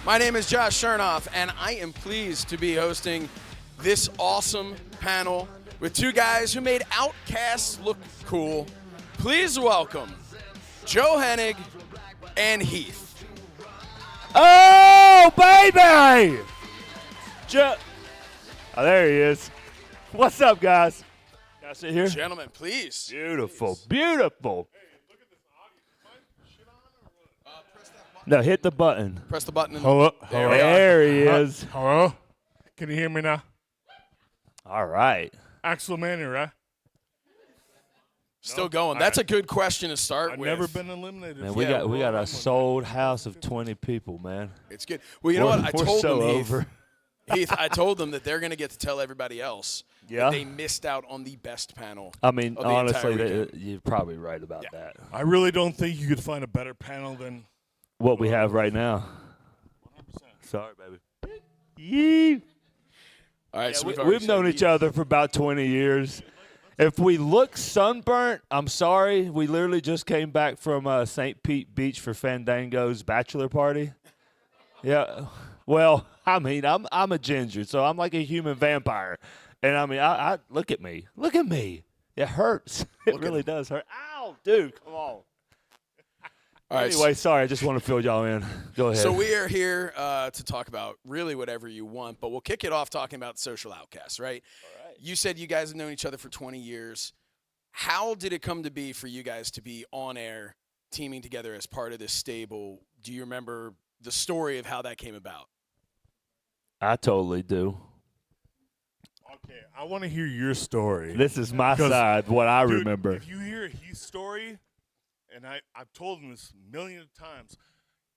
My name is Josh Shernoff, and I am pleased to be hosting this awesome panel with two guys who made Outcasts look cool. Please welcome Joe Hennig and Heath. Oh, baby! Joe. Oh, there he is. What's up, guys? Can I sit here? Gentlemen, please. Beautiful, beautiful. No, hit the button. Press the button. Hello? There he is. Hello? Can you hear me now? All right. Axel Manning, right? Still going. That's a good question to start I've with. never been eliminated. Man, we got a sold house of 20 people, man. It's good. Well, you know what? I We're told so them, over. Heath, I told them that they're going to get to tell everybody else Yeah. that they missed out on the best panel. I mean, of the honestly, entire weekend. you're probably right about that. I really don't think you could find a better panel than What we have right now. 100%. Sorry, baby. Yee. All right, Yeah, so we've known each other for about 20 years. If we look sunburnt, I'm sorry. We literally just came back from St. Pete Beach for Fandango's bachelor party. Yeah. Well, I mean, I'm a ginger, so I'm like a human vampire. And I mean, I look at me. Look at me. It hurts. It really does hurt. Ow, dude, come on. All right, Anyway, sorry. I just want to fill y'all in. Go ahead. so we are here to talk about really whatever you want, but we'll kick it off talking about Social Outcasts, right? All right. You said you guys have known each other for 20 years. How did it come to be for you guys to be on air, teaming together as part of this stable? Do you remember the story of how that came about? I totally do. Okay, I want to hear your story. This is my 'Cause, side, what I Dude, remember. If you hear Heath's story, and I've told him this millions of times,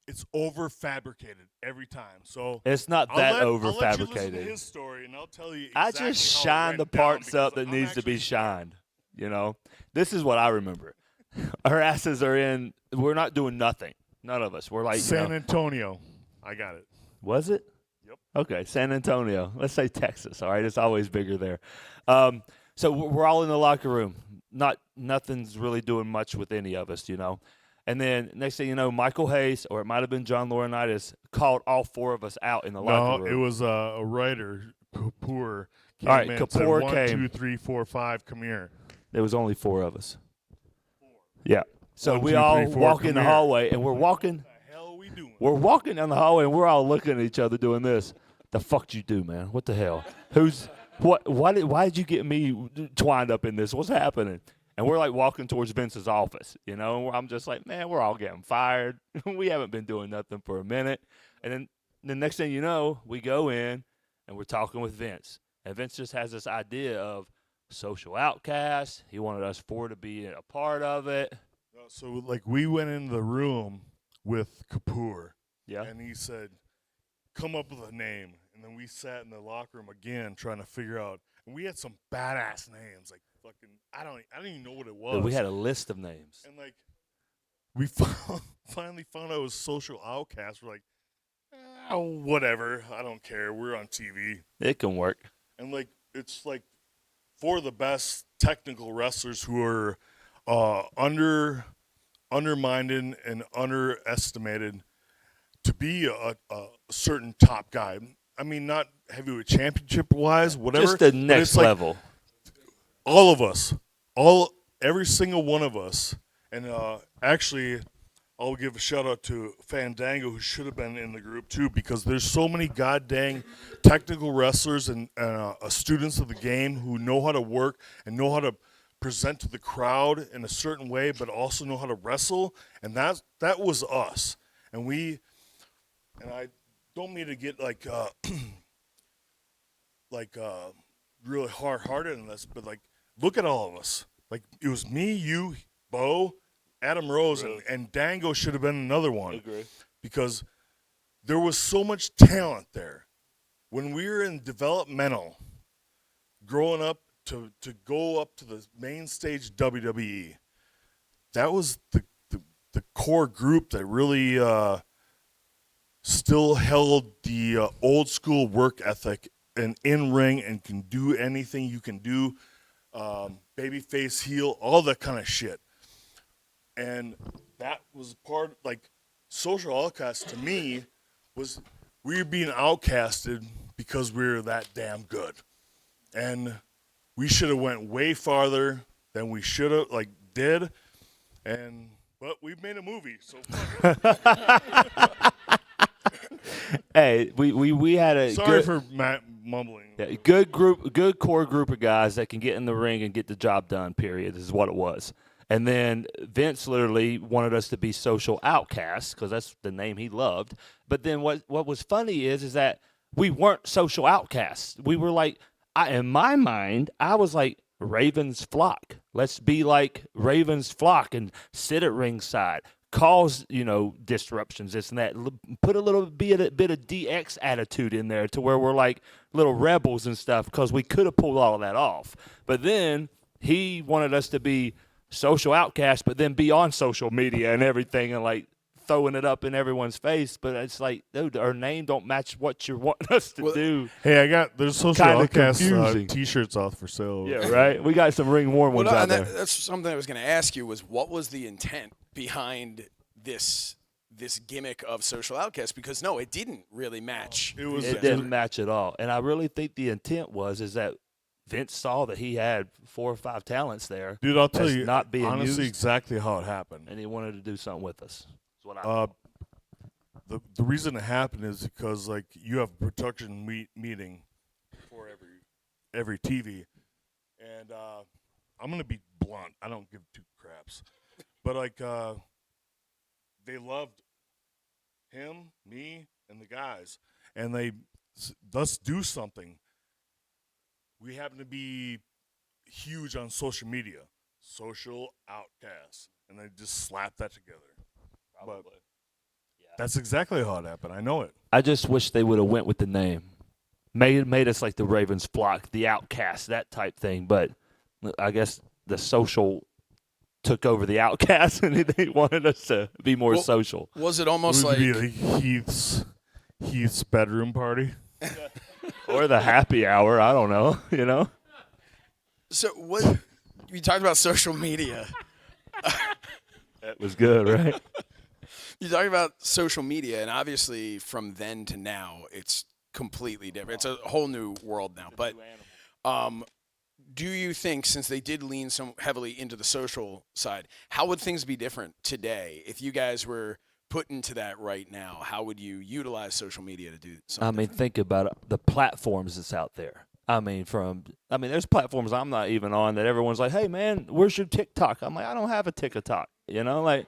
it's over-fabricated every time. So It's not that I'll let you listen to over-fabricated. his story, and I'll tell you I exactly just how it shine went the down parts up because that I'm needs to be actually shined. You know, this is what I remember. Our asses are in. We're not doing nothing. None of us. We're like San Antonio. I got it. Was it? Yep. Okay, San Antonio. Let's say Texas. All right, it's always bigger there. So we're all in the locker room. Nothing's really doing much with any of us, you know. And then next thing you know, Michael Hayes, or it might have been John Laurinaitis, called all four of us out in the locker room. No, it was a writer, Kapoor. Came All right, in, Kapoor said, 1, came. 2, 3, 4, 5, come here. There was only four of us. Yeah. So 1, we 2, all 3, 4, walk in come the here. hallway, and we're walking. What the hell are we doing? We're walking down the hallway, and we're all looking at each other doing this. The fuck you do, man? What the hell? Why did you get me twined up in this? What's happening? And we're like walking towards Vince's office, you know. And I'm just like, man, we're all getting fired. We haven't been doing nothing for a minute. And then the next thing you know, we go in and we're talking with Vince. And Vince just has this idea of Social Outcasts. He wanted us four to be a part of it. So, like, we went in the room with Kapoor, Yeah. and he said, come up with a name. And then we sat in the locker room again trying to figure out. And we had some badass names, like fucking, I don't even know what it was. We had a list of names. And, like, we finally found out it was Social Outcasts. We're like, whatever. I don't care. We're on TV. It can work. And, like, it's, like, for the best technical wrestlers who are undermined and underestimated to be a certain top guy. I mean, not heavyweight championship-wise, whatever. Just the but next it's like level. all of us, every single one of us. And actually, I'll give a shout-out to Fandango, who should have been in the group, too, because there's so many goddamn technical wrestlers and students of the game who know how to work and know how to present to the crowd in a certain way, but also know how to wrestle. And that was us. And I don't mean to get like really hard-hearted in this, but like, look at all of us. Like, it was me, you, Bo, Adam Rose, and Dango should have been another one. I agree. Because there was so much talent there. When we were in developmental, growing up to go up to the main stage WWE, that was the core group that really still held the old school work ethic an in-ring and can do anything you can do, babyface, heel, all that kind of shit. And that was part, like, Social Outcasts to me was we were being outcasted because we were that damn good. And we should have went way farther than we should have, like, did. But we've made a movie, so Hey, we had a sorry good, for mumbling. yeah, good core group of guys that can get in the ring and get the job done, period, is what it was. And then Vince literally wanted us to be Social Outcasts because that's the name he loved. But then what was funny is that we weren't Social Outcasts. We were like, in my mind, I was like, Raven's flock. Let's be like Raven's flock and sit at ringside, cause, disruptions, this and that. Put a little bit of DX attitude in there to where we're like little rebels and stuff because we could have pulled all of that off. But then he wanted us to be Social Outcasts, but then be on social media and everything and like throwing it up in everyone's face. But it's like, dude, our name don't match what you're wanting us to do. Hey, there's Social Kinda Outcasts confusing. T-shirts out for sale. Yeah, right? We got some ring worn ones out there. That's something I was going to ask you was what was the intent behind this gimmick of Social Outcasts? Because no, it didn't really match. It didn't match at all. And I really think the intent is that Vince saw that he had 4 or 5 talents there. Dude, I'll tell you, not being honestly, used, exactly how it happened. and he wanted to do something with us. That's what I thought. The reason it happened is because, like, you have a production meeting for every TV, and I'm gonna be blunt. I don't give 2 craps, but like, they loved him, me, and the guys, and let's do something. We happen to be huge on social media, Social Outcasts, and they just slapped that together. Probably. But that's exactly how it happened. I know it. I just wish they would have went with the name. Made us like the Ravens flock, the Outcasts, that type thing. But I guess the Social took over the Outcasts, and they wanted us to be more social. Was it almost like Heath's bedroom party? Or the happy hour, I don't know, So what you talked about social media. That was good, right? You talked about social media, and obviously from then to now, it's completely different. It's a whole new world now. But do you think, since they did lean so heavily into the social side, how would things be different today if you guys were put into that right now? How would you utilize social media to do something? Think about it, the platforms that's out there. There's platforms I'm not even on that everyone's like, "Hey man, where's your TikTok?" I'm like, "I don't have a TikTok." Like,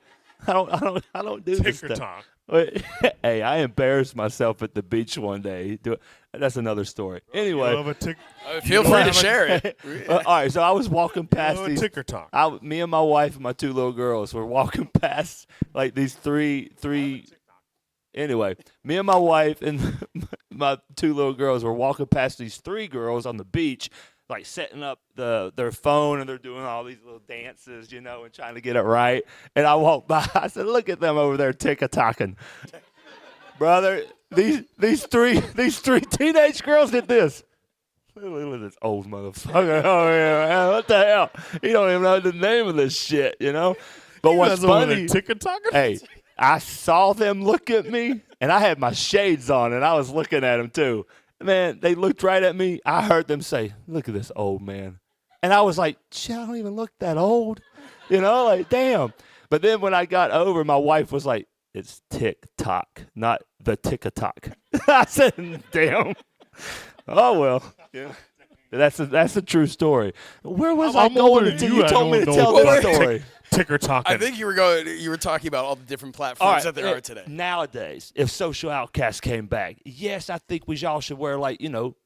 I don't do this stuff. Hey, I embarrassed myself at the beach one day. That's another story. Anyway, feel free to share it. all right, so I was walking past these. TikTok. Me and my wife and my 2 little girls were walking past like these three. Anyway, me and my wife and my 2 little girls were walking past these 3 girls on the beach, like setting up their phone, and they're doing all these little dances, and trying to get it right. And I walked by. I said, "Look at them over there tick-a-tocking." Brother, these three teenage girls did this. Look at this old motherfucker. Oh yeah, man, what the hell? He don't even know the name of this shit, But what's funny? Hey, I saw them look at me, and I had my shades on, and I was looking at them too. Man, they looked right at me. I heard them say, "Look at this old man." And I was like, "Shit, I don't even look that old." Like, damn. But then when I got over, my wife was like, "It's TikTok, not the tick-a-tock." I said, "Damn." Oh, well. Yeah. That's a true story. Where was I going until you told me to tell this story? Ticker-talking. I think you were talking about all the different platforms that there are today. Nowadays, if Social Outcasts came back, yes, I think we all should wear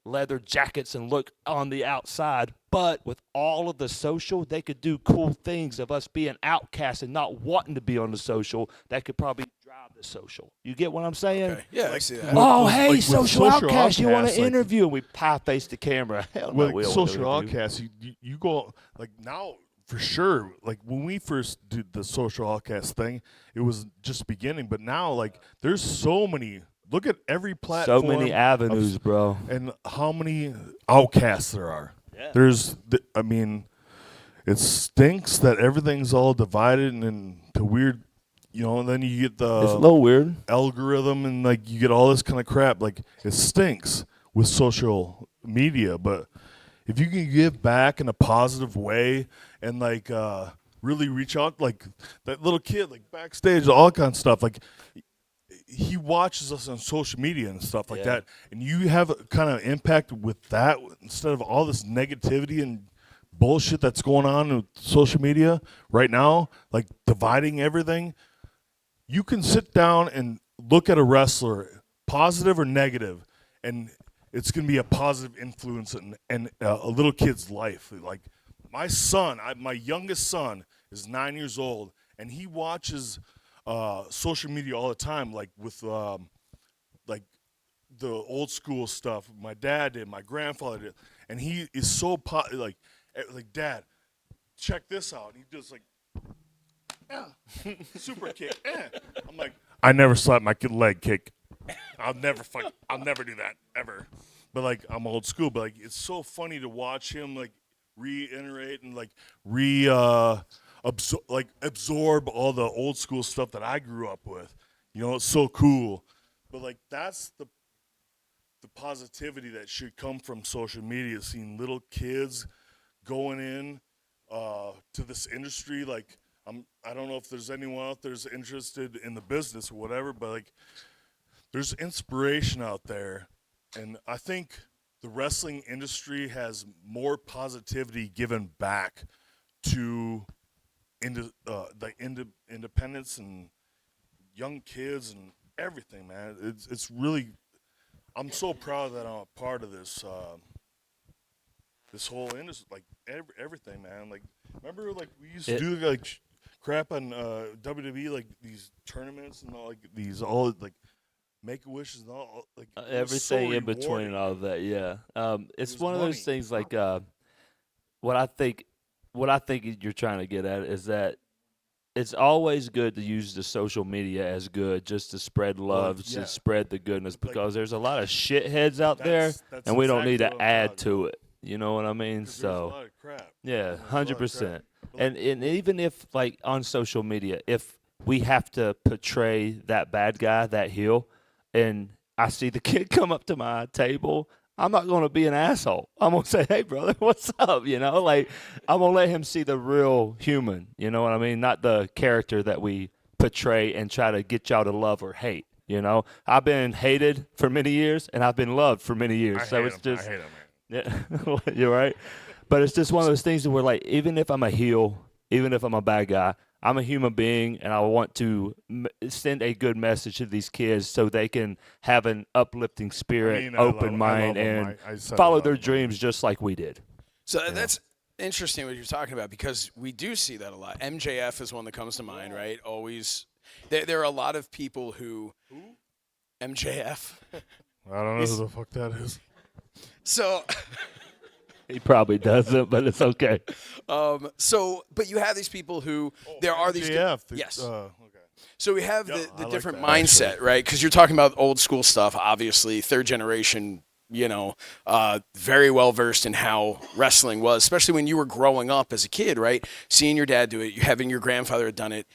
leather jackets and look on the outside. But with all of the social, they could do cool things of us being outcasts and not wanting to be on the social. That could probably drive the social. You get what I'm saying? Okay. Yeah, I see that. Oh, hey, Social Outcasts, Outcasts, you want to interview? And we pie-face the camera. Hell no, we don't Social wanna interview. Outcasts, you go, like, now, for sure, like, when we first did the Social Outcast thing, it was just beginning. But now, like, there's so many look at every platform. So many avenues, bro. And how many outcasts there are. Yeah. I mean, it stinks that everything's all divided and into weird, and then you get the It's a little weird algorithm and like you get all this kind of crap. Like it stinks with social media, but if you can give back in a positive way and like really reach out, like that little kid, like backstage, all kind of stuff, like he watches us on social media and stuff like that, and you have a kind of impact with that instead of all this negativity and bullshit that's going on with social media right now, like dividing everything. You can sit down and look at a wrestler, positive or negative, and it's going to be a positive influence in a little kid's life. Like my son, my youngest son is 9 years old, and he watches social media all the time, like with like the old school stuff. My dad did, my grandfather did, and he is so like Dad, check this out. And he does like super kick. I'm like, I never slapped my leg kick. I'll never do that ever. But like I'm old school, but like it's so funny to watch him like reiterate and like absorb all the old school stuff that I grew up with. It's so cool. But like that's the positivity that should come from social media, seeing little kids going in to this industry. Like I don't know if there's anyone out there that's interested in the business or whatever, but like there's inspiration out there, and I think the wrestling industry has more positivity given back to independence and young kids and everything, man. It's really, I'm so proud that I'm a part of this this whole industry, like everything, man. Like remember, like we used to do like crap on WWE, like these tournaments and all, like these all like Make-A-Wishes and all, like everything so in between and all of that. Yeah, it's one of money. those things. Like what I think you're trying to get at is that it's always good to use the social media as good, just to spread love, to spread the goodness, because there's a lot of shitheads out there, and we don't need to add to it. You know what I mean? So there's a lot of crap. yeah, 100%. And even if like on social media, if we have to portray that bad guy, that heel, and I see the kid come up to my table, I'm not going to be an asshole. I'm going to say, hey, brother, what's up? Like I'm going to let him see the real human. You know what I mean? Not the character that we portray and try to get y'all to love or hate. I've been hated for many years, and I've been loved for many years. I hate him, man. Yeah, you're right. But it's just one of those things where, like, even if I'm a heel, even if I'm a bad guy, I'm a human being, and I want to send a good message to these kids so they can have an uplifting spirit, open mind, and follow their dreams just like we did. So that's interesting what you're talking about, because we do see that a lot. MJF is one that comes to mind, right? Always. There are a lot of people who MJF. I don't know who the fuck that is. So he probably doesn't, but it's okay. But you have these people who there are these. Yes. Okay. So we have the different mindset, right? Because you're talking about old school stuff, obviously, third generation. Very well versed in how wrestling was, especially when you were growing up as a kid, right? Seeing your dad do it, having your grandfather had done it.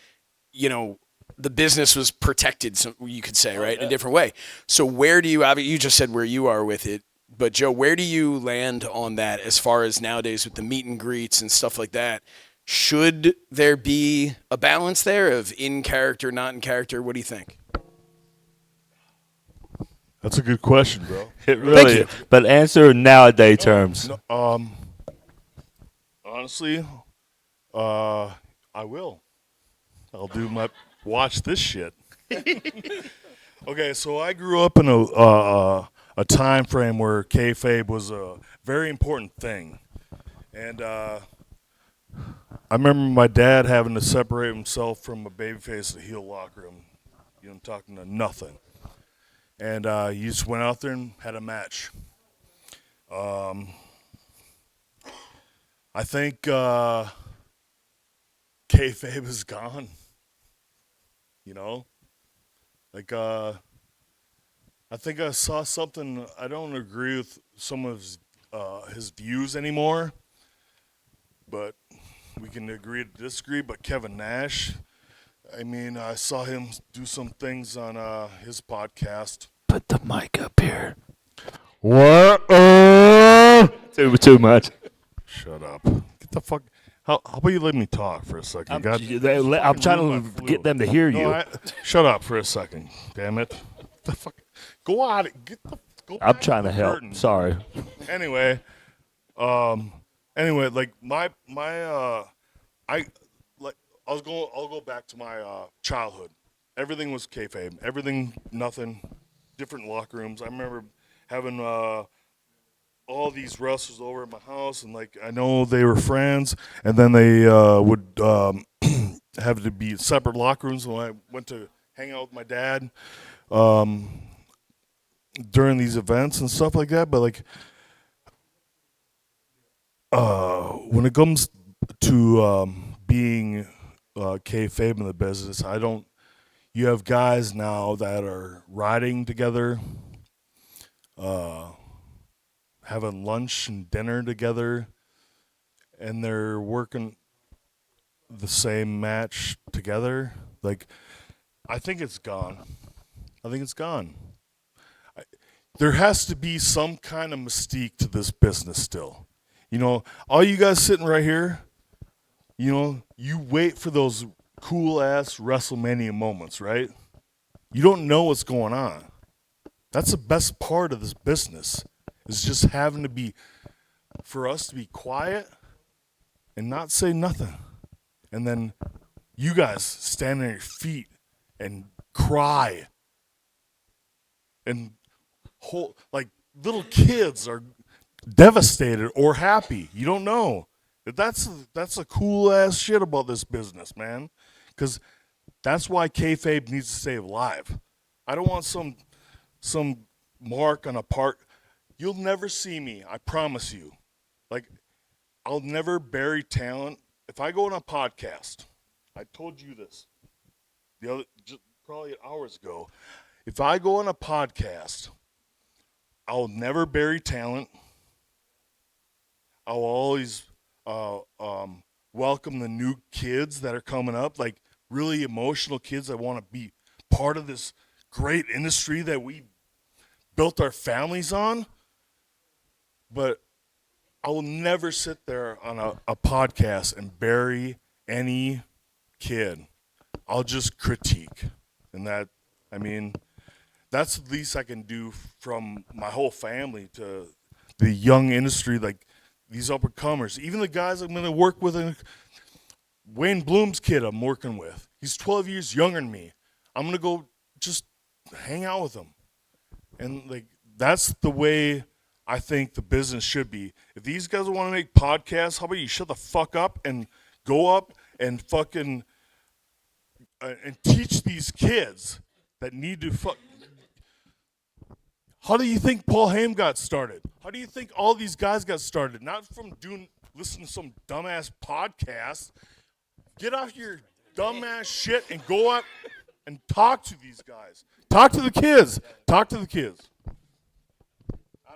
The business was protected, so you could say, right, in a different way. So where do you just said where you are with it, but Joe, where do you land on that as far as nowadays with the meet and greets and stuff like that? Should there be a balance there of in character, not in character? What do you think? That's a good question, bro. It really is. But answer in nowadays terms. Honestly, I will. I'll do my watch this shit. Okay, so I grew up in a time frame where kayfabe was a very important thing, and I remember my dad having to separate himself from a babyface in the heel locker room, talking to nothing, and he just went out there and had a match. I think kayfabe is gone. Like I think I saw something. I don't agree with some of his views anymore, but we can agree to disagree. But Kevin Nash, I mean, I saw him do some things on his podcast. Put the mic up here. What? Too much. Shut up. Get the fuck. How about you let me talk for a second? I'm trying to get them to hear you. Shut up for a second. Damn it. The fuck. Go out. Go I'm trying to help. Curtain. Sorry. Anyway, like I'll go back to my childhood. Everything was kayfabe. Everything, nothing, different locker rooms. I remember having all these wrestlers over at my house, and like I know they were friends, and then they would have to be separate locker rooms when I went to hang out with my dad during these events and stuff like that. But like when it comes to being kayfabe in the business, you have guys now that are riding together, having lunch and dinner together, and they're working the same match together. Like, I think it's gone. There has to be some kind of mystique to this business still. You know, all you guys sitting right here, you know, you wait for those cool-ass WrestleMania moments, right? You don't know what's going on. That's the best part of this business. It's just for us to be quiet and not say nothing. And then you guys stand on your feet and cry. And like little kids are devastated or happy. You don't know. That's a cool ass shit about this business, man. Because that's why kayfabe needs to stay alive. I don't want some mark on a part. You'll never see me, I promise you. Like, I'll never bury talent. If I go on a podcast, I told you this probably hours ago. If I go on a podcast, I'll never bury talent. I'll always welcome the new kids that are coming up, like really emotional kids that want to be part of this great industry that we built our families on. But I will never sit there on a podcast and bury any kid. I'll just critique. And that's the least I can do from my whole family to the young industry, like these up-and-comers. Even the guys I'm going to work with, Wayne Bloom's kid I'm working with. He's 12 years younger than me. I'm going to go just hang out with him. And like that's the way I think the business should be. If these guys want to make podcasts, how about you shut the fuck up and go up and fucking and teach these kids that need to fuck. How do you think Paul Haim got started? How do you think all these guys got started? Not from listening to some dumbass podcast. Get off your dumbass shit and go up and talk to these guys. Talk to the kids. I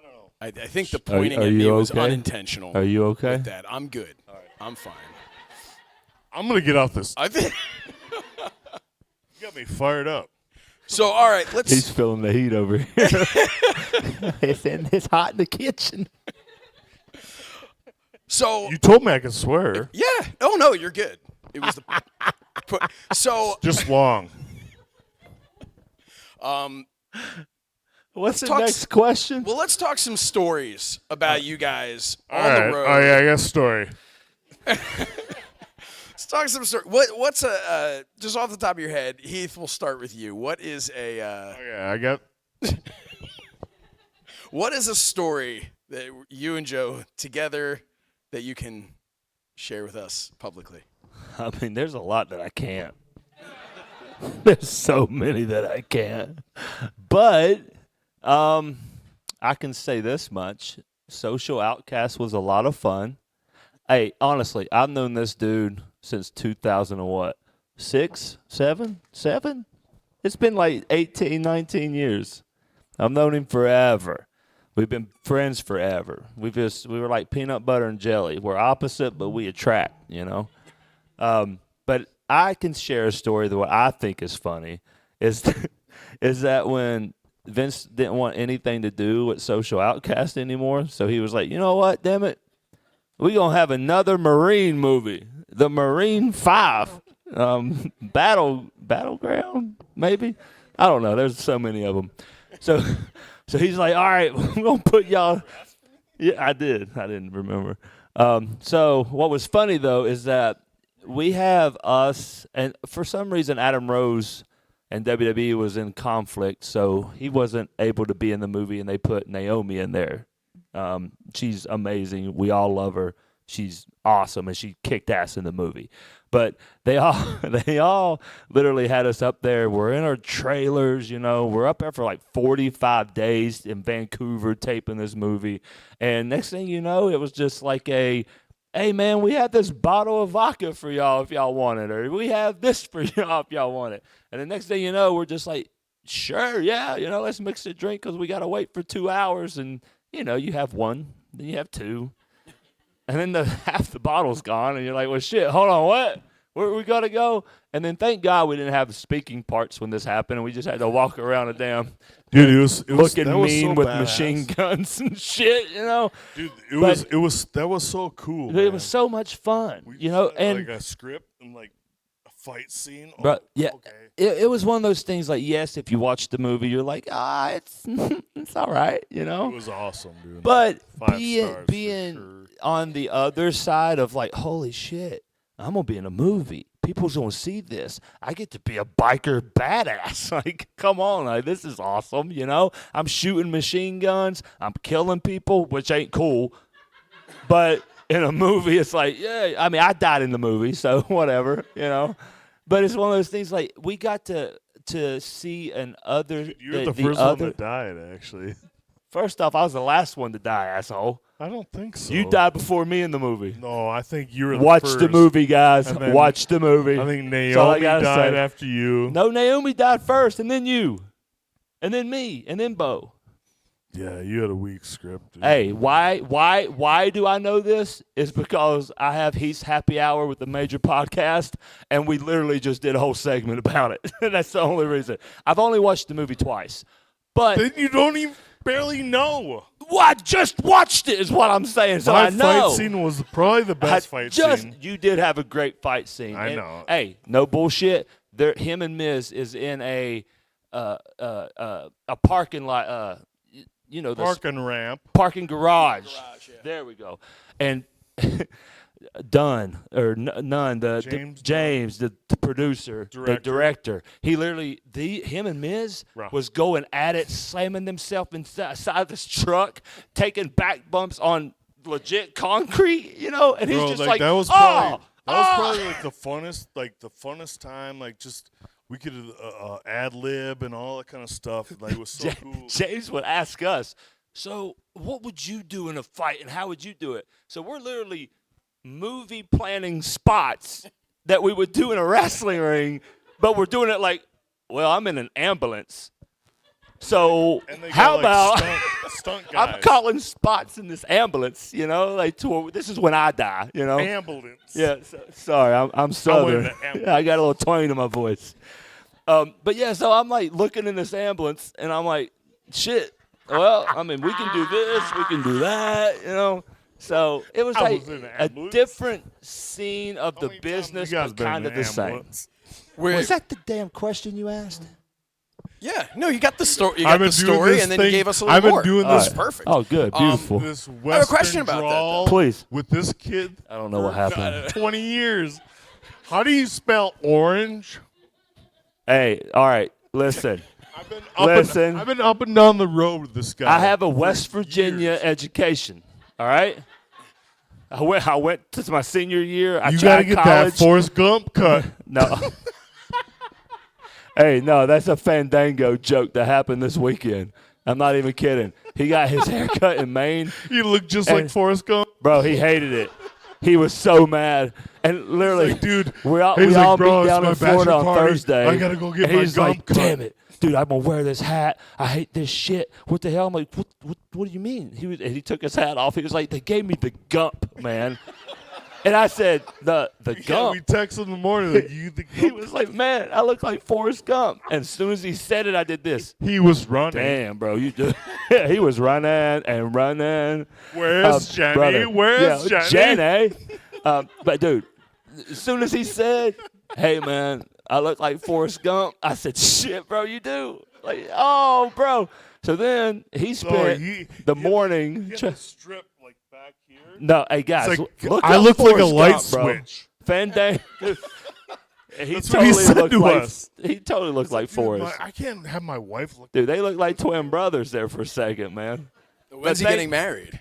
don't know. I think the pointing at me was unintentional. Are you okay? With that? I'm good. All right. I'm fine. I'm going to get off this. I think You got me fired up. So, all right, let's... He's feeling the heat over here. It's hot in the kitchen. So... You told me I could swear. Yeah. Oh, no, you're good. It was the... So... Just long. What's the next question? Well, let's talk some stories about you guys on All right. the road. Oh, yeah, I got a story. Let's talk some story. What's just off the top of your head, Heath, we'll start with you. What is what is a story that you and Joe together that you can share with us publicly? I mean, there's a lot that I can't. There's so many that I can't. But I can say this much. Social Outcasts was a lot of fun. Hey, honestly, I've known this dude since 2000 and what? 6, 7? It's been like 18, 19 years. I've known him forever. We've been friends forever. We were like peanut butter and jelly. We're opposite, but we attract, you know. But I can share a story that what I think is funny is that when Vince didn't want anything to do with Social Outcasts anymore, so he was like, you know what, damn it, we're going to have another Marine movie, the Marine 5, Battleground, maybe? I don't know. There's so many of them. So he's like, all right, we're going to put y'all. Yeah, I did. I didn't remember. So what was funny, though, is that we have us, and for some reason Adam Rose and WWE was in conflict, so he wasn't able to be in the movie, and they put Naomi in there. She's amazing. We all love her. She's awesome, and she kicked ass in the movie. But they all literally had us up there. We're in our trailers, you know. We're up there for like 45 days in Vancouver taping this movie. And next thing you know, it was just like hey, man, we have this bottle of vodka for y'all if y'all want it. Or we have this for y'all if y'all want it. And the next thing you know, we're just like, sure, yeah, you know, let's mix the drink because we got to wait for 2 hours. And, you know, you have one, then you have two. And then half the bottle's gone, and you're like, well, shit, hold on, what? Where we got to go? And then thank God we didn't have speaking parts when this happened, and we just had to walk around a damn Dude, it was looking that was mean so with badass. machine guns and shit, you know? Dude, But that was so cool. it was so much fun, you know? And like a script and like a fight scene. but yeah, okay. it was one of those things like, yes, if you watch the movie, you're like, it's it's all right, you know? It was awesome, dude. But 5 being stars for sure. on the other side of like, holy shit, I'm going to be in a movie. People's going to see this. I get to be a biker badass. Like, come on. Like, this is awesome, you know? I'm shooting machine guns. I'm killing people, which ain't cool. But in a movie, it's like, yeah. I mean, I died in the movie, so whatever, you know? But it's one of those things like we got to see an other. Dude, you're the first other, one that died, actually. First off, I was the last one to die, asshole. I don't think so. You died before me in the movie. No, I think you were the Watch first. the movie, guys. And then Watch the movie. I think That's all I Naomi gotta died say. after you. No, Naomi died first, and then you, and then me, and then Bo. Yeah, you had a weak script, dude. Hey, why do I know this? Is because I have Heath's Happy Hour with the Major Podcast, and we literally just did a whole segment about it. That's the only reason. I've only watched the movie twice, but Then you don't even barely know. I just watched it is what I'm saying, so My I know. fight scene was probably the best fight scene. You did have a great fight scene. I And, know. Hey, no bullshit. Him and Miz is in a parking lot. You know, Parking ramp. parking garage. Yeah. There we go. And Dunn or Nunn, James, the producer, the director. He literally, him and Miz was going at it, slamming themselves inside this truck, taking back bumps on legit concrete, you know. And he's just like, that was probably like the funnest time. Like just we could ad lib and all that kind of stuff. Like it was so cool. James would ask us, so what would you do in a fight, and how would you do it? So we're literally movie planning spots that we would do in a wrestling ring, but we're doing it like, well, I'm in an ambulance. So how about stunt guys. I'm calling spots in this ambulance, you know, like this is when I die, you know. Ambulance. Yeah, sorry, I'm Southern. I got a little twang to my voice. But yeah, so I'm like looking in this ambulance, and I'm like, shit. Well, I mean, we can do this, we can do that, you know. So it was like a different scene of the business, but kind of the same. Was that the damn question you asked? Yeah, no, you got the story. You got the story, and then you gave us a little more. I've been doing this. Perfect. Oh, good, beautiful. This I have a question about that, though. Please. With this kid, I don't know what happened. 20 years. How do you spell orange? Hey, all right, listen. I've been up and down the road with this guy. I have a West Virginia education. All right. I went to my senior year. You got to get that Forrest Gump cut. No. Hey, no, that's a Fandango joke that happened this weekend. I'm not even kidding. He got his hair cut in Maine. You look just like Forrest Gump. Bro, he hated it. He was so mad. And literally, like, dude, we all meet down in Florida on Thursday. I got to go get my he's gump like, cut. damn it. dude, I'm going to wear this hat. I hate this shit. What the hell? I'm like, what do you mean? And he took his hat off. He was like, they gave me the gump, man. And I said, the Yeah, Gump. we texted in the morning. Like, you the He was like, man, I look like Forrest Gump. And as soon as he said it, I did this. He was running. Damn, bro, you just he was running and running. Where's Jenny? Brother. Where's Jenny? Jenny? But dude, as soon as he said, "Hey man, I look like Forrest Gump," I said, "Shit, bro, you do." Like, oh, bro. So then he spent the morning. He had the strip like back here. No, hey guys, It's like, look I up look like a Forrest light Gump, bro. switch. Fandango. He That's what he said looked to like, us. He totally looked like Dude, Forrest. I can't have my wife look. Dude, they look like twin brothers there for a second, man. When's he they- getting married?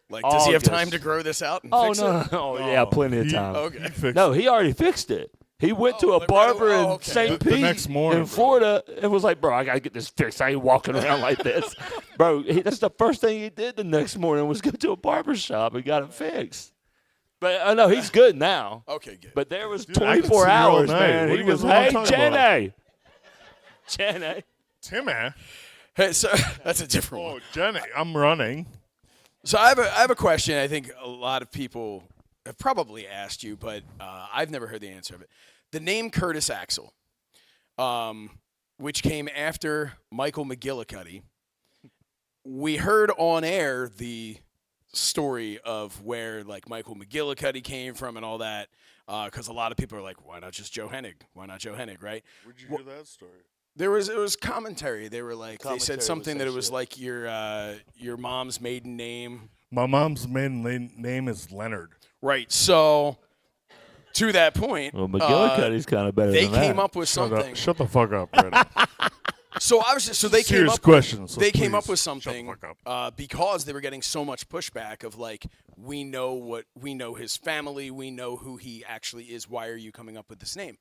Like, does he have August. time to grow this out and Oh fix no, it? oh yeah, plenty of time. Okay. No, he already fixed it. He went to a like, barber right away. in Okay. St. The Pete next morning, in bro. Florida and was like, bro, I got to get this fixed. I ain't walking around like this. Bro, that's the first thing he did the next morning was go to a barber shop and got it fixed. But I know he's good now. Okay, good. But there was Dude, I could 24 see you all hours, night. man. What He do you was, guys wanna hey, talk about? Jenny. Jenny. Timmy. Hey, so that's a different one. Oh, Jenny, I'm running. So I have a question. I think a lot of people have probably asked you, but I've never heard the answer of it. The name Curtis Axel, which came after Michael McGillicuddy, we heard on air the story of where like Michael McGillicuddy came from and all that, because a lot of people are like, why not just Joe Hennig? Why not Joe Hennig, right? Where'd you hear that story? It was commentary. They were like, they said Commentary something was that that it was shit. like your mom's maiden name. My mom's maiden name is Leonard. Right. So to that point, Well, McGillicuddy's kind of better they than that. came up with something. Shut the fuck up, Brandon. So obviously, so they came Serious up. questions. So They came up please, with shut the something fuck up. because they were getting so much pushback of like, we know his family, we know who he actually is. Why are you coming up with this name?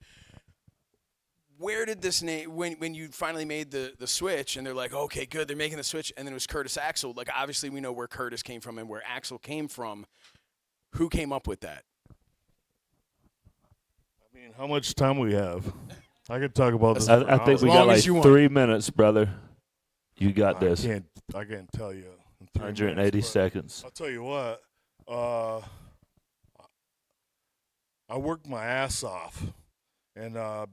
Where did this name, when you finally made the switch and they're like, okay, good, they're making the switch, and then it was Curtis Axel. Like, obviously, we know where Curtis came from and where Axel came from. Who came up with that? I mean, how much time we have? I could talk about this. I think we long got as like you want. 3 minutes, brother. You got this. I can't tell you. In 3 180 minutes, but seconds. I'll tell you what. I worked my ass off, and I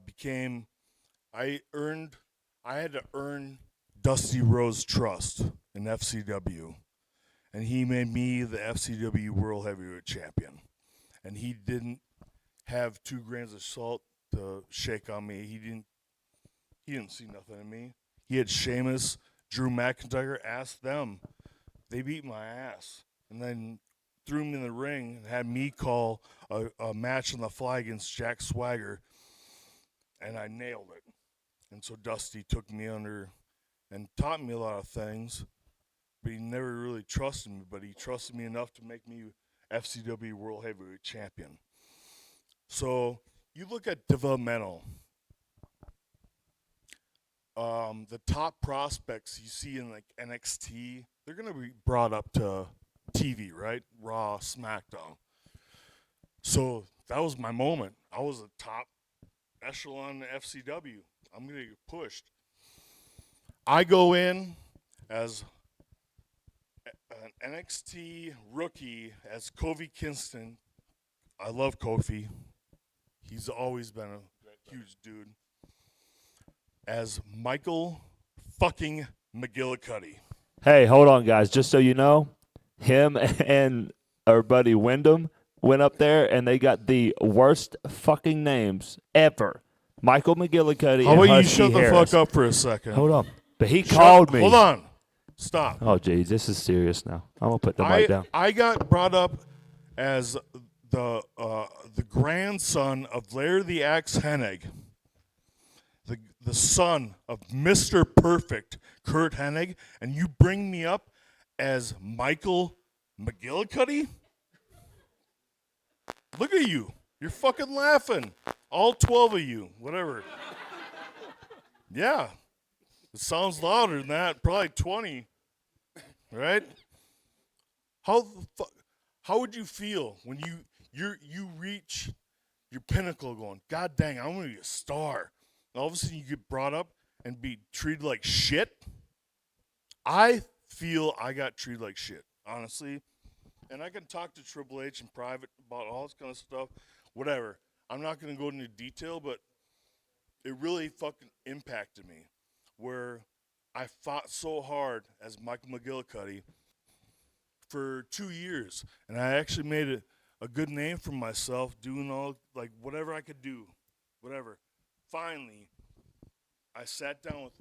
had to earn Dusty Rhodes' trust in FCW, and he made me the FCW World Heavyweight Champion, and he didn't have 2 grains of salt to shake on me. He didn't see nothing in me. He had Sheamus, Drew McIntyre. Asked them. They beat my ass, and then threw me in the ring and had me call a match on the fly against Jack Swagger, and I nailed it. And so Dusty took me under and taught me a lot of things, but he never really trusted me, but he trusted me enough to make me FCW World Heavyweight Champion. So you look at developmental. The top prospects you see in like NXT, they're going to be brought up to TV, right? Raw, SmackDown. So that was my moment. I was a top echelon in FCW. I'm going to get pushed. I go in as an NXT rookie as Kofi Kingston. I love Kofi. He's always been a huge dude. As Michael fucking McGillicuddy. Hey, hold on, guys. Just so you know, him and our buddy Wyndham went up there, and they got the worst fucking names ever. Michael McGillicuddy How and about you Husky shut the Harris. fuck up for a second? Hold on. But he called me. Hold on. Stop. Oh, geez. This is serious now. I'm going to put the mic down. I got brought up as the grandson of Larry the Axe Hennig, the son of Mr. Perfect Kurt Hennig, and you bring me up as Michael McGillicuddy? Look at you. You're fucking laughing. All 12 of you. Whatever. Yeah. It sounds louder than that. Probably 20. Right? How would you feel when you reach your pinnacle going, God dang, I'm going to be a star. And all of a sudden you get brought up and be treated like shit. I feel I got treated like shit, honestly. And I can talk to Triple H in private about all this kind of stuff, whatever. I'm not going to go into detail, but it really fucking impacted me. Where I fought so hard as Michael McGillicuddy for 2 years, and I actually made a good name for myself doing all, like, whatever I could do, whatever. Finally, I sat down with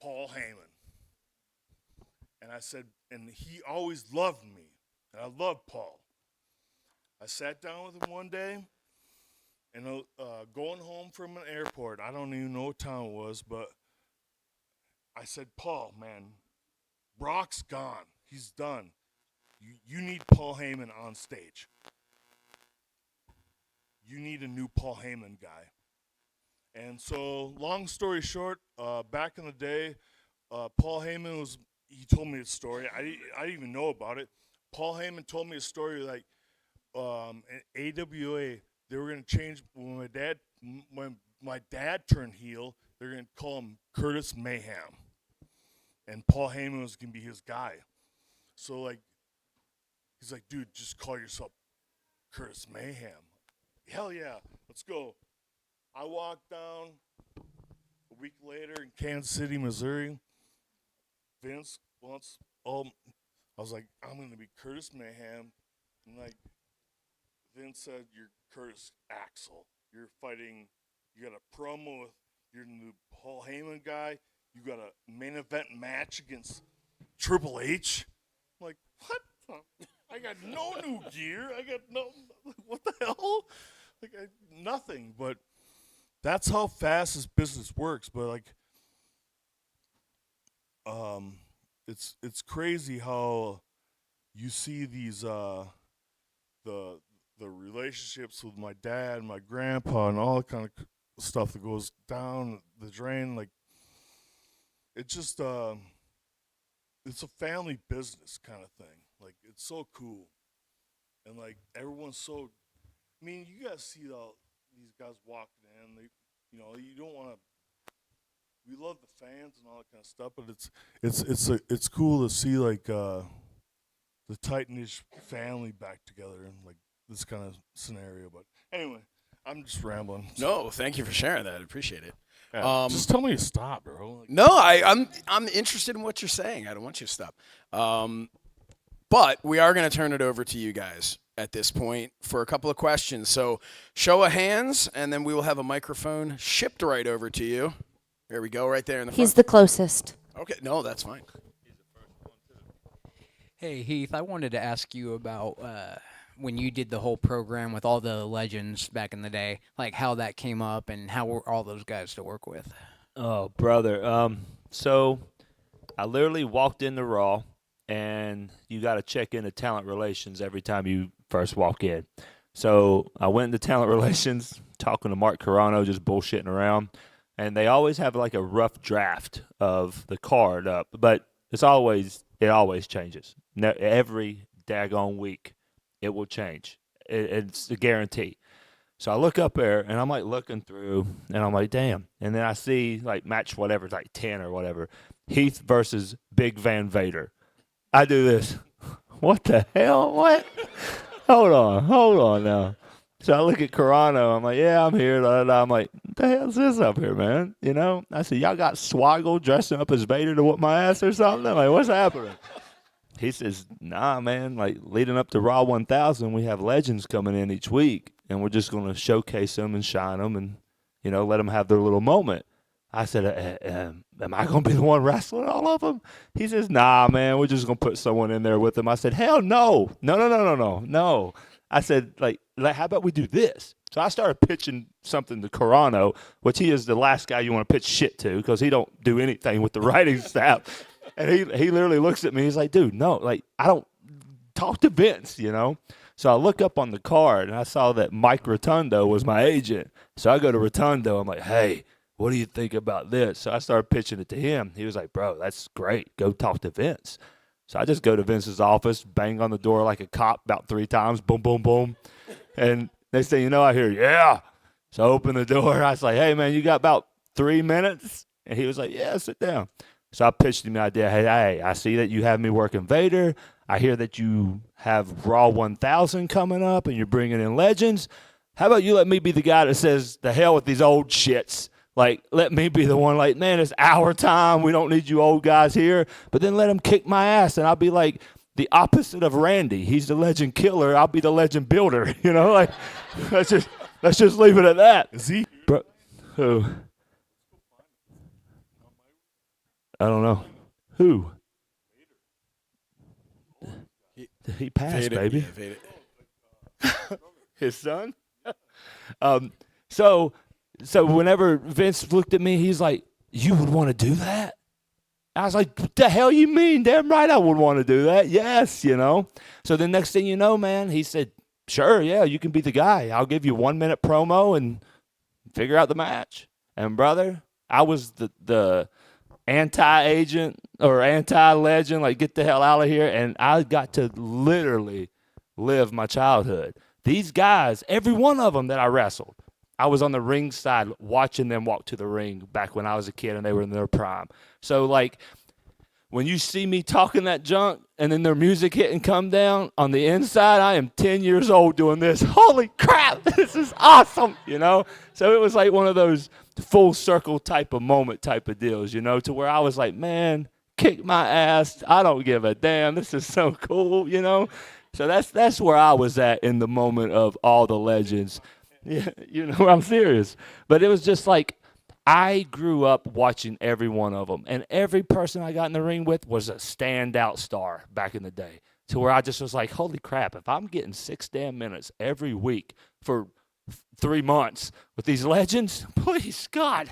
Paul Heyman, and I said, and he always loved me, and I love Paul. I sat down with him one day, and going home from an airport, I don't even know what town it was, but I said, Paul, man, Brock's gone. He's done. You need Paul Heyman on stage. You need a new Paul Heyman guy. And so, long story short, back in the day, Paul Heyman he told me a story. I didn't even know about it. Paul Heyman told me a story like, in AWA, they were going to change, when my dad turned heel, they're going to call him Curtis Mayhem. And Paul Heyman was going to be his guy. So, like, he's like, dude, just call yourself Curtis Mayhem. Hell yeah, let's go. I walked down a week later in Kansas City, Missouri. Vince wants, I was like, I'm going to be Curtis Mayhem. And, like, Vince said, you're Curtis Axel. You're fighting, you got a promo with your new Paul Heyman guy. You got a main event match against Triple H. I'm like, what? I got no new gear. I got no, what the hell? Like, nothing. But that's how fast this business works. But, like, it's crazy how you see these the relationships with my dad and my grandpa and all that kind of stuff that goes down the drain. Like, it's just it's a family business kind of thing. Like, it's so cool, and like everyone's so. I mean, you guys see all these guys walking in. They, you don't want to. We love the fans and all that kind of stuff, but it's cool to see like the tight-knit family back together and like this kind of scenario. But anyway, I'm just rambling. No, thank you for sharing that. I appreciate it. Yeah, just tell me to stop, bro. Like, No, I'm interested in what you're saying. I don't want you to stop. But we are going to turn it over to you guys at this point for a couple of questions. So show of hands, and then we will have a microphone shipped right over to you. There we go, right there in the front. He's the closest. Okay, no, that's fine. Hey, Heath, I wanted to ask you about when you did the whole program with all the legends back in the day, like how that came up and how were all those guys to work with? Oh, brother. So I literally walked into Raw, and you got to check into talent relations every time you first walk in. So I went into talent relations, talking to Mark Carano, just bullshitting around. And they always have like a rough draft of the card up, but it always changes. Every daggone week, it will change. It's a guarantee. So I look up there, and I'm like looking through, and I'm like, damn. And then I see like match whatever, it's like 10 or whatever, Heath versus Big Van Vader. I do this. What the hell? What? Hold on now. So I look at Carano. I'm like, yeah, I'm here. Da, da, da. I'm like, what the hell's this up here, man? I said, y'all got Swoggle dressing up as Vader to whoop my ass or something? I'm like, what's happening? He says, nah, man. Like, leading up to Raw 1000, we have legends coming in each week, and we're just going to showcase them and shine them and, let them have their little moment. I said, am I going to be the one wrestling all of them? He says, nah, man, we're just going to put someone in there with them. I said, hell no. No. I said, like, how about we do this? So I started pitching something to Carano, which he is the last guy you want to pitch shit to because he don't do anything with the writing staff. And he literally looks at me. He's like, dude, no, like, I don't talk to Vince, So I look up on the card, and I saw that Mike Rotundo was my agent. So I go to Rotundo. I'm like, hey, what do you think about this? So I started pitching it to him. He was like, bro, that's great. Go talk to Vince. So I just go to Vince's office, bang on the door like a cop about 3 times, boom, boom, boom. And next thing you know, I hear, yeah. So I open the door. I was like, hey, man, you got about 3 minutes? And he was like, yeah, sit down. So I pitched him the idea, hey, I see that you have me working Vader. I hear that you have Raw 1000 coming up and you're bringing in legends. How about you let me be the guy that says, the hell with these old shits. Like, let me be the one like, man, it's our time. We don't need you old guys here. But then let him kick my ass, and I'll be like the opposite of Randy. He's the legend killer. I'll be the legend builder. You know, like, let's just leave it at that. Is he? Bro, who? I don't know. Who? He passed, baby. Yeah, His son? So whenever Vince looked at me, he's like, you would want to do that? I was like, what the hell you mean? Damn right I would want to do that. Yes, you know. So the next thing you know, man, he said, sure, yeah, you can be the guy. I'll give you 1 minute promo and figure out the match. And, brother, I was the anti-agent or anti-legend, like, get the hell out of here. And I got to literally live my childhood. These guys, every one of them that I wrestled, I was on the ring side watching them walk to the ring back when I was a kid and they were in their prime. So, like, when you see me talking that junk and then their music hit and come down, on the inside, I am 10 years old doing this. Holy crap, this is awesome, you know? So it was like one of those full circle type of moment type of deals, you know, to where I was like, man, kick my ass. I don't give a damn. This is so cool, you know? So that's where I was at in the moment of all the legends. Yeah, you know, I'm serious. But it was just like, I grew up watching every one of them, and every person I got in the ring with was a standout star back in the day, to where I just was like, holy crap, if I'm getting 6 damn minutes every week for 3 months with these legends, please, God,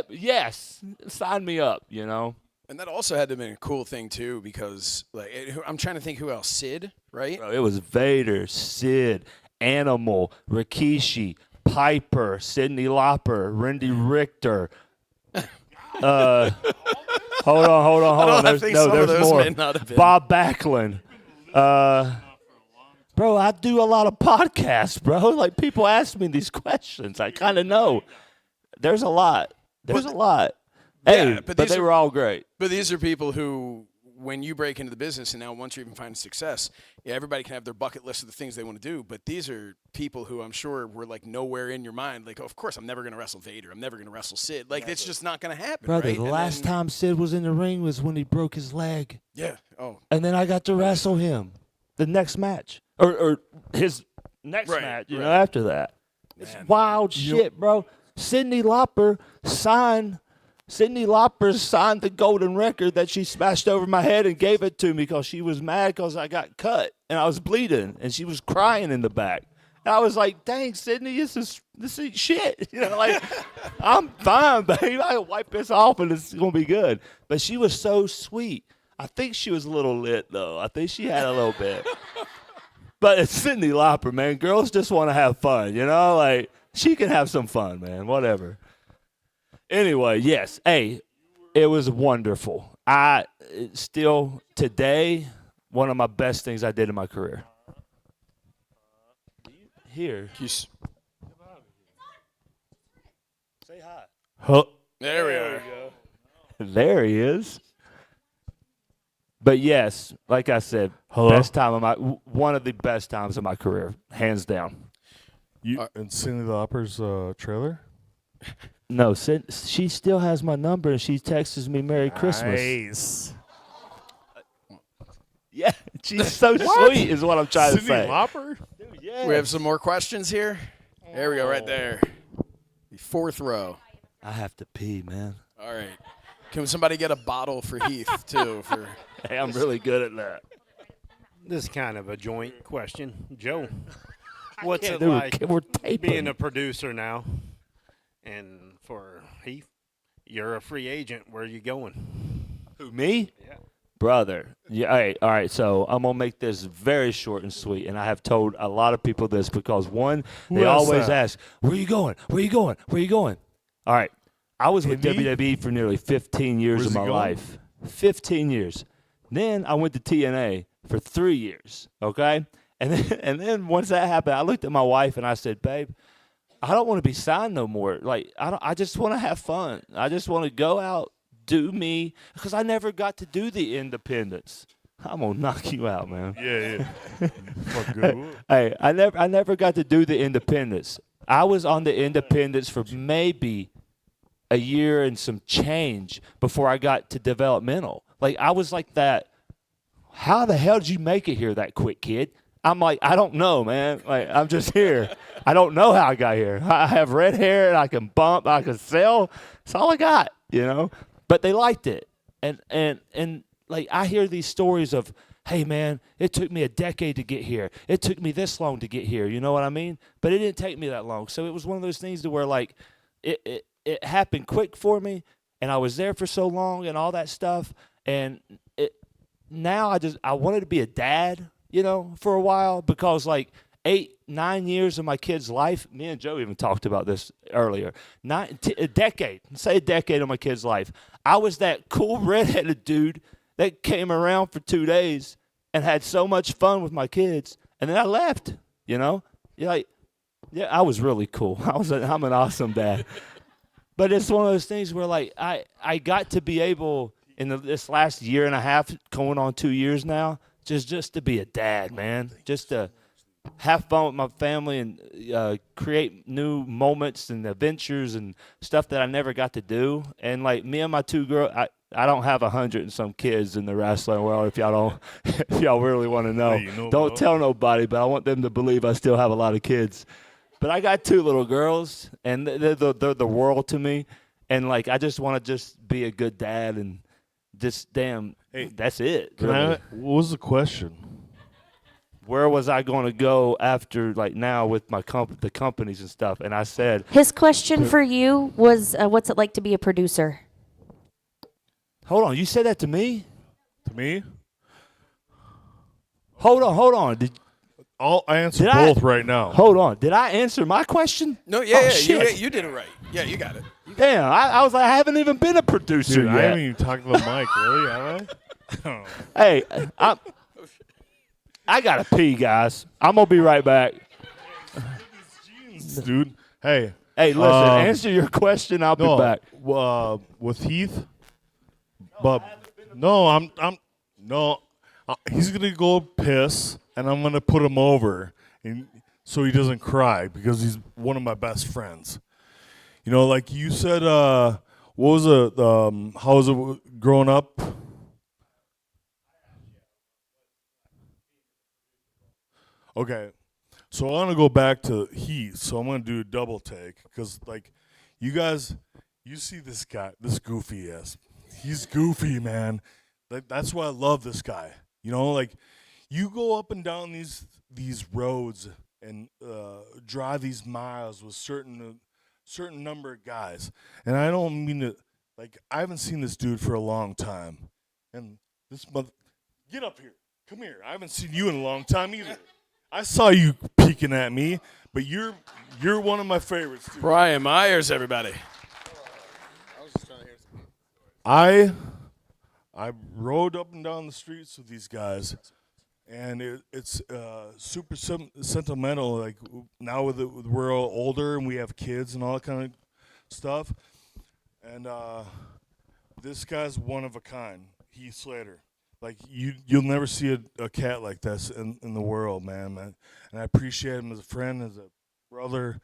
yes, sign me up, you know? And that also had to have been a cool thing, too, because, like, I'm trying to think who else. Sid, right? Bro, it was Vader, Sid, Animal, Rikishi, Piper, Sidney Lauper, Randy Richter. Hold on. There's more. Bob Backlund. Bro, I do a lot of podcasts, bro. Like, people ask me these questions. I kind of know. There's a lot. Hey, Yeah, but they were all great. But these are people who, when you break into the business and now once you're even finding success, yeah, everybody can have their bucket list of the things they want to do, but these are people who I'm sure were like nowhere in your mind. Like, of course, I'm never going to wrestle Vader. I'm never going to wrestle Sid. Like, it's just not going to happen, Brother, right? the last time Sid was in the ring was when he broke his leg. Yeah. Oh. And then I got to wrestle him the next match. Or his next match, you know, after that. It's wild shit, bro. Cyndi Lauper signed the golden record that she smashed over my head and gave it to me because she was mad because I got cut and I was bleeding and she was crying in the back. And I was like, dang, Sydney, this ain't shit. You know, like, I'm fine, babe. I can wipe this off and it's going to be good. But she was so sweet. I think she was a little lit, though. I think she had a little bit. But it's Cyndi Lauper, man. Girls just want to have fun, you know? Like, she can have some fun, man. Whatever. Anyway, yes. Hey, it was wonderful. Still, today, one of my best things I did in my career. Here. Say hi. Huh. There we are. There he is. But yes, like I said, one of the best times of my career, hands down. And Cyndi Lauper's trailer? No, she still has my number and she texts me Merry Christmas. Nice. Yeah, she's so sweet is what I'm trying to say. Cyndi Lauper? Dude, yes. We have some more questions here. There we go, right there. The 4th row. I have to pee, man. All right. Can somebody get a bottle for Heath, too? Hey, I'm really good at that. This is kind of a joint question. Joe, what's it Dude, like we're taping. being a producer now? And for Heath, you're a free agent. Where are you going? Who, me? Yeah. Brother. Yeah. All right. So I'm going to make this very short and sweet. And I have told a lot of people this because, one, they always ask, where you going? Where you going? Where you going? All right. I was with WWE for nearly 15 years of my life. 15 years. Then I went to TNA for 3 years, okay? And then once that happened, I looked at my wife and I said, babe, I don't want to be signed no more. Like I just want to have fun. I just want to go out, do me, because I never got to do the independence. I'm gonna knock you out, man. Yeah. Fuck good. Hey, I never got to do the independence. I was on the independence for maybe a year and some change before I got to developmental. Like I was like that. How the hell did you make it here that quick, kid? I'm like, I don't know, man. Like I'm just here. I don't know how I got here. I have red hair and I can bump, I can sell. That's all I got, you know. But they liked it, and like I hear these stories of, hey man, it took me a decade to get here. It took me this long to get here. You know what I mean? But it didn't take me that long. So it was one of those things to where like it happened quick for me, and I was there for so long and all that stuff. And now I wanted to be a dad, you know, for a while, because like 8-9 years of my kid's life, me and Joe even talked about this earlier. A decade of my kid's life. I was that cool redheaded dude that came around for 2 days and had so much fun with my kids, and then I left. You know, you're like, yeah, I was really cool. I'm an awesome dad. But it's one of those things where like I got to be able in this last year and a half, going on 2 years now, just to be a dad, man. Just to have fun with my family and create new moments and adventures and stuff that I never got to do. And like me and my two girls, I don't have 100 and some kids in the wrestling world. If y'all really want to know, don't tell nobody. But I want them to believe I still have a lot of kids. But I got 2 little girls, and they're the world to me. And like I just want to just be a good dad and just that's it. Really. What was the question? Where was I going to go after, like now with my the companies and stuff? And I said, his question for you was, what's it like to be a producer? Hold on, you said that to me? To me? Hold on. I answer both right now. Hold on. Did I answer my question? No, yeah, shit. you did it right. Yeah, you got it. Damn, I was like, I haven't even been a producer Dude, yet. I haven't even talked to the mic, really, have I? Hey, I gotta pee, guys. I'm gonna be right back. Dude, hey, listen, answer your question. I'll be back. With Heath, but no, he's gonna go piss, and I'm gonna put him over, and so he doesn't cry because he's one of my best friends. You know, like you said, what was it? How was it growing up? Okay, so I want to go back to Heath. So I'm going to do a double take because, like, you guys, you see this guy, this goofy ass. He's goofy, man. That's why I love this guy. You know, like, you go up and down these roads and drive these miles with certain number of guys, and I don't mean to, like, I haven't seen this dude for a long time, and this mother, get up here, come here. I haven't seen you in a long time either. I saw you peeking at me, but you're one of my favorites, too. Brian Myers, everybody. I rode up and down the streets with these guys, and it's super sentimental. Like now we're all older and we have kids and all that kind of stuff. And this guy's one of a kind, Heath Slater. Like you'll never see a cat like this in the world, man. And I appreciate him as a friend, as a brother.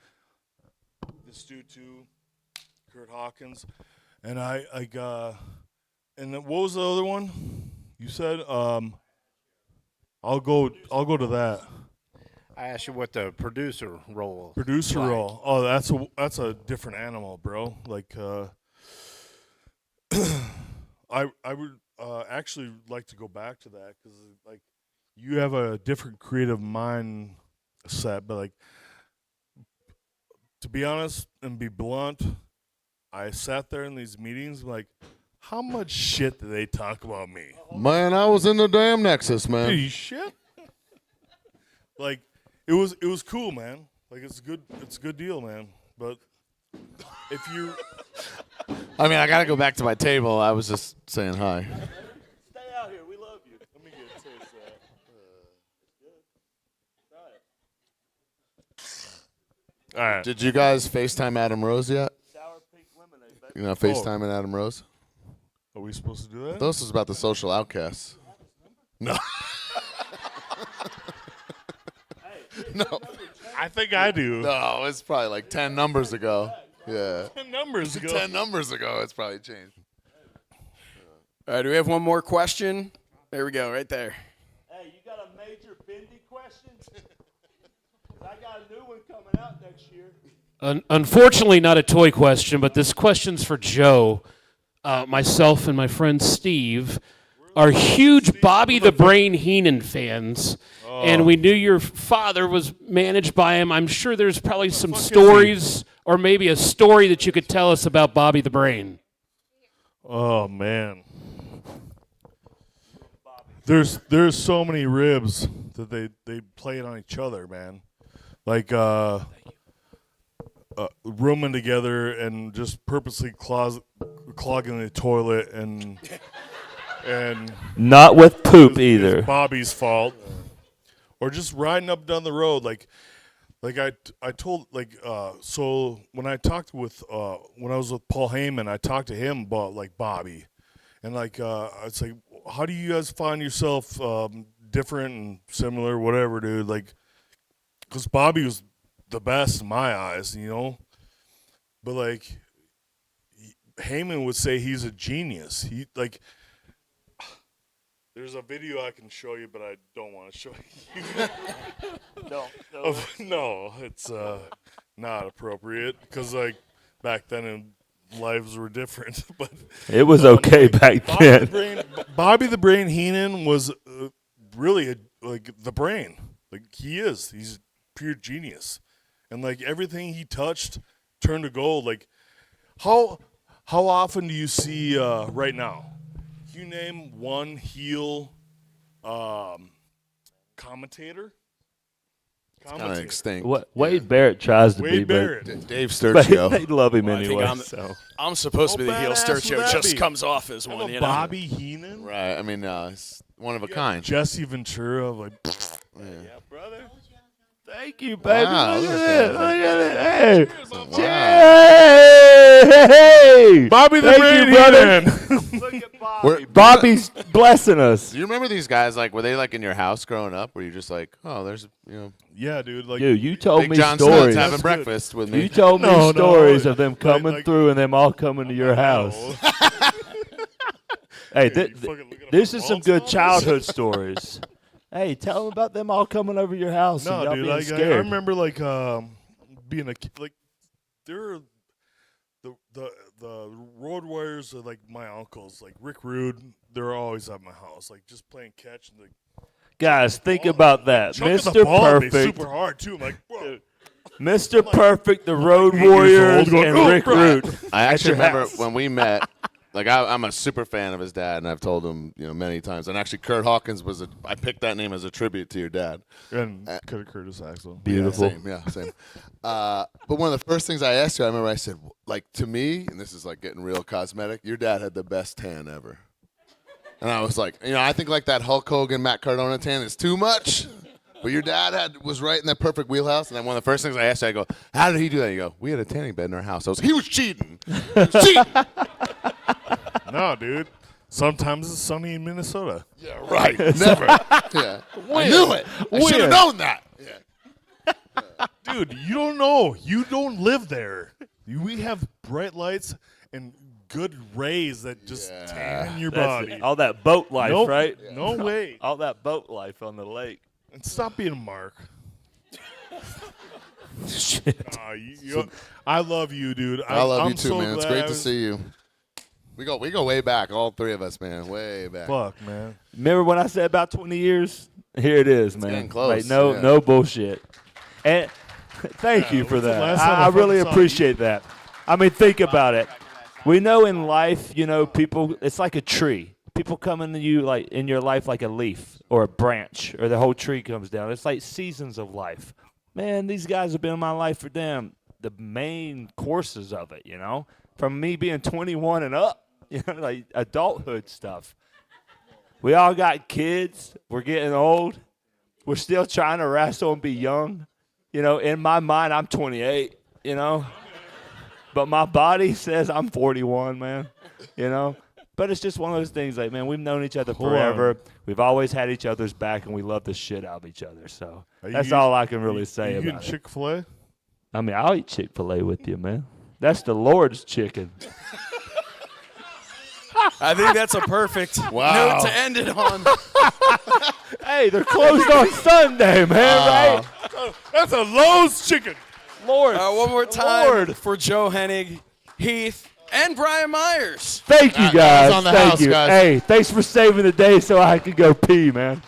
This dude too, Kurt Hawkins, and and then what was the other one? You said I'll go to that. I asked you what the producer role. Producer like. role. Oh, that's a different animal, bro. Like I would actually like to go back to that because like you have a different creative mindset, but like to be honest and be blunt, I sat there in these meetings like, how much shit did they talk about me? Man, I was in the damn Nexus, man. Dude, shit. Like it was cool, man. Like it's a good deal, man. But if you I mean, I got to go back to my table. I was just saying hi. Stay out here. We love you. let me get a taste of that. All right. Did you guys FaceTime Adam Rose yet? You know, FaceTiming Adam Rose? Are we supposed to do that? This was about the Social Outcasts. No. No. I think I do. No, it's probably like 10 numbers ago. Yeah. 10 numbers ago. 10 numbers ago, it's probably changed. All right, do we have one more question? There we go, right there. Hey, you got a major Bendy question? I got a new one coming out next year. Unfortunately, not a toy question, but this question's for Joe. Myself and my friend Steve are huge Bobby the Brain Heenan fans, and we knew your father was managed by him. I'm sure there's probably some stories, or maybe a story that you could tell us about Bobby the Brain. Oh man, there's so many ribs that they played on each other, man. Like rooming together and just purposely clogging the toilet and Not with poop it's either. Bobby's fault, or just riding up down the road like I told so when I talked with when I was with Paul Heyman, I talked to him about like Bobby, and like it's like, how do you guys find yourself different and similar, whatever, dude? Like, because Bobby was the best in my eyes, you know, but like Heyman would say he's a genius. He like. There's a video I can show you, but I don't want to show you. No, it's not appropriate because like back then lives were different. But It was okay back then. Bobby the Brain Heenan was really like the brain. Like he's pure genius, and like everything he touched turned to gold. Like how often do you see right now? You name one heel commentator? Kind of extinct. What Wade Barrett tries to be, Wade Barrett. Dave but Sturcio. they love him Well, I think anyway. I'm- So I'm supposed to be the How heel. badass would Sturcio that just be? comes off as one, you know. Bobby Heenan? Right. I mean, he's one of a kind. Jesse Ventura, like, Yeah. brother. thank you, baby. Wow, look look at at that. that. Look at it. Hey. Wow. Hey. Bobby the Thank Brain you, brother. Heenan. Look at We're- Bobby's blessing us. Do you remember these guys? Like, were they like in your house growing up? Were you just like, oh, there's, Yeah, dude. Like, Dude, you told Big me John Snuts stories. having That's breakfast with You me? told me No, stories no, of them coming like- through and them all coming to your house. Hey, Dude, you fucking looking at this my is some balls good now? childhood stories. Hey, tell them about them all coming over your house and No, y'all dude. being Like, I scared. remember like being a kid. Like, there were the road warriors are like my uncles. Like Rick Rude, they're always at my house, like just playing catch and like. Guys, think about that. Chucking the Mr. ball at me Perfect, super hard too. I'm like, bro. Mr. Perfect, the Road 8 years Warriors, old going, and "Oh, Rick bro." Root. I actually your remember house. when we met. Like I'm a super fan of his dad, and I've told him, many times. And actually, Kurt Hawkins I picked that name as a tribute to your dad. And Curtis Axel. Beautiful. Same. But one of the first things I asked you, I remember I said, like, to me, and this is like getting real cosmetic, your dad had the best tan ever. And I was like, I think like that Hulk Hogan, Matt Cardona tan is too much. But your dad was right in that perfect wheelhouse. And then one of the first things I asked you, I go, how did he do that? You go, we had a tanning bed in our house. I was like, he was cheating. He was cheating. No, dude. Sometimes it's sunny in Minnesota. Yeah, right. Never. Yeah. I knew it. I should have known that. Yeah. Dude, you don't know. You don't live there. We have bright lights and good rays that just tan your That's body. it. All that boat life, Nope. right? No way. All that boat life on the lake. And stop being a mark. Shit. I love you, dude. I love I'm you too, so man. It's glad great I to was- see you. We go way back, all three of us, man. Way back. Fuck, man. Remember when I said about 20 years? Here it is, man. getting close, Like, no, yeah. no bullshit. And thank you for when's the that. last time I I really fucking saw appreciate that. I mean, think about it. We know in life, people, it's like a tree. People come into you like in your life like a leaf or a branch, or the whole tree comes down. It's like seasons of life. Man, these guys have been in my life for the main courses of it, from me being 21 and up, like adulthood stuff. We all got kids. We're getting old. We're still trying to wrestle and be young. You know, in my mind, I'm 28, you know. But my body says I'm 41, man, you know. But it's just one of those things like, man, we've known each other forever. We've always had each other's back, and we love the shit out of each other. So that's all I can really say about it. Chick-fil-A? I mean, I'll eat Chick-fil-A with you, man. That's the Lord's chicken. I think that's a perfect note to end it on. Hey, they're closed on Sunday, man, right? That's a Lowe's chicken. Lord. One more time Lord. for Joe Hennig, Heath, and Brian Myers. Thank you, guys. That was on the Thank house, you. guys. Hey, thanks for saving the day so I could go pee, man.